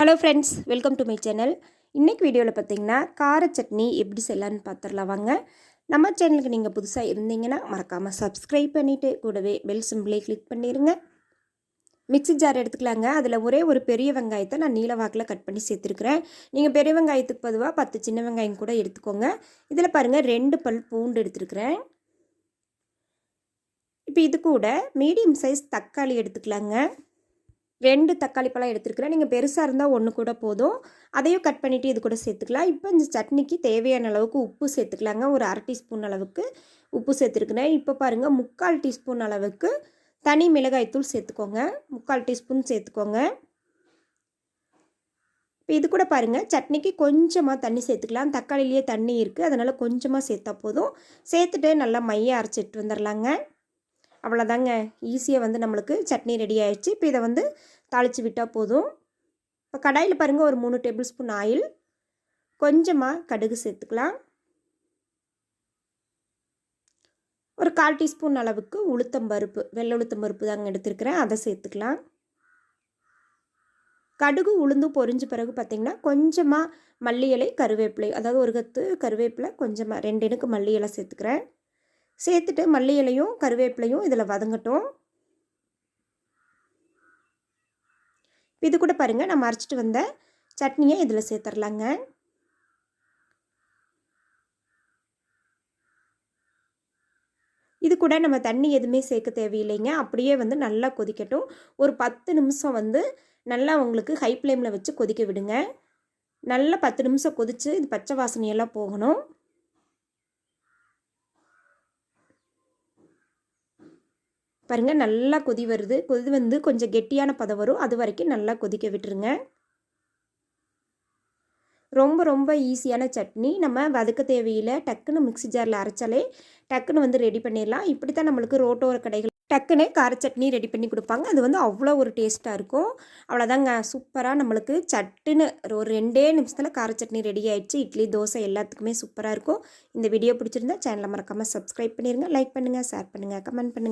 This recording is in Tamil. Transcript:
Hello friends, welcome to my channel. இன்றைக்கி வீடியோவில் பார்த்தீங்கன்னா கார சட்னி எப்படி செய்யலான்னு பார்த்துடலாம் வாங்க. நம்ம சேனலுக்கு நீங்கள் புதுசாக இருந்தீங்கன்னா மறக்காமல் சப்ஸ்கிரைப் பண்ணிவிட்டு கூடவே பெல் சிம்பிளை கிளிக் பண்ணிடுங்க. மிக்ஸி ஜார் எடுத்துக்கலாங்க. அதில் ஒரே ஒரு பெரிய வெங்காயத்தை நான் நீல வாக்கில் கட் பண்ணி சேர்த்துருக்குறேன். நீங்கள் பெரிய வெங்காயத்துக்கு பொதுவாக 10 சின்ன வெங்காயம் கூட எடுத்துக்கோங்க. இதில் பாருங்கள் 2 பல் பூண்டு எடுத்துருக்குறேன். இப்போ இது கூட மீடியம் சைஸ் தக்காளி எடுத்துக்கலாங்க. 2 தக்காளி பழம் எடுத்துருக்கிறேன். நீங்கள் பெருசாக இருந்தால் 1 கூட போதும். அதையும் கட் பண்ணிவிட்டு இது கூட சேர்த்துக்கலாம். இப்போ இந்த சட்னிக்கு தேவையான அளவுக்கு உப்பு சேர்த்துக்கலாங்க. ஒரு 1/2 டீஸ்பூன் அளவுக்கு உப்பு சேர்த்துருக்குறேன். இப்போ பாருங்கள் 3/4 டீஸ்பூன் அளவுக்கு தனி மிளகாய்த்தூள் சேர்த்துக்கோங்க. 3/4 டீஸ்பூன் சேர்த்துக்கோங்க. இப்போ இது கூட பாருங்கள் சட்னிக்கு கொஞ்சமாக தண்ணி சேர்த்துக்கலாம். தக்காளிலேயே தண்ணி இருக்குது, அதனால் கொஞ்சமாக சேர்த்தா போதும். சேர்த்துட்டு நல்லா மைய அரைச்சிட்டு வந்துடலாங்க. அவ்வளோதாங்க, ஈஸியாக நம்மளுக்கு சட்னி ரெடி ஆயிடுச்சு. இப்போ இதை தாளித்து விட்டால் போதும். இப்போ கடாயில் பாருங்கள் ஒரு 3 டேபிள் ஸ்பூன் ஆயில், கொஞ்சமாக கடுகு சேர்த்துக்கலாம். ஒரு 1/4 டீஸ்பூன் அளவுக்கு உளுத்தம்பருப்பு, வெள்ளை உளுத்தம்பருப்பு தாங்க எடுத்துருக்கிறேன், அதை சேர்த்துக்கலாம். கடுகு உளுந்து பொரிஞ்ச பிறகு பார்த்திங்கன்னா கொஞ்சமாக மல்லி இலை, கருவேப்பிலை, அதாவது ஒரு கத்து கருவேப்பிலை, கொஞ்சமாக 2 இனுக்கு மல்லி இலை சேர்த்துக்கிறேன். சேர்த்துட்டு மல்லி இலையும் கருவேப்பிலையும் இதில் வதங்கட்டும். இது கூட பாருங்கள் நம்ம அரைச்சிட்டு வந்த சட்னியை இதில் சேர்த்துடலாங்க. இது கூட நம்ம தண்ணி எதுவுமே சேர்க்க தேவையில்லைங்க. அப்படியே நல்லா கொதிக்கட்டும். ஒரு 10 நிமிஷம் நல்லா உங்களுக்கு ஹை ஃப்ளேமில் வச்சு கொதிக்க விடுங்க. நல்லா 10 நிமிஷம் கொதித்து இது பச்சை வாசனையெல்லாம் போகணும். பாருங்கள் நல்லா கொதி வருது. கொதி கொஞ்சம் கெட்டியான பதம் வரும். அது வரைக்கும் நல்லா கொதிக்க விட்டுருங்க. ரொம்ப ரொம்ப ஈஸியான சட்னி. நம்ம வதக்க தேவையில்லை. டக்குன்னு மிக்ஸி ஜாரில் அரைச்சாலே டக்குன்னு ரெடி பண்ணிடலாம். இப்படி தான் நம்மளுக்கு ரோட்டோர கடைகள் டக்குன்னு கார சட்னி ரெடி பண்ணி கொடுப்பாங்க. அது அவ்வளோ ஒரு டேஸ்ட்டாக இருக்கும். அவ்வளோதாங்க, சூப்பராக நம்மளுக்கு சட்டுன்னு ஒரு 2 நிமிஷத்தில் கார சட்னி ரெடி ஆகிடுச்சு. இட்லி, தோசை எல்லாத்துக்குமே சூப்பராக இருக்கும். இந்த வீடியோ பிடிச்சிருந்தா சேனலை மறக்காமல் சப்ஸ்கிரைப் பண்ணிடுங்க. லைக் பண்ணுங்கள், ஷேர் பண்ணுங்கள், கமெண்ட் பண்ணுங்கள்.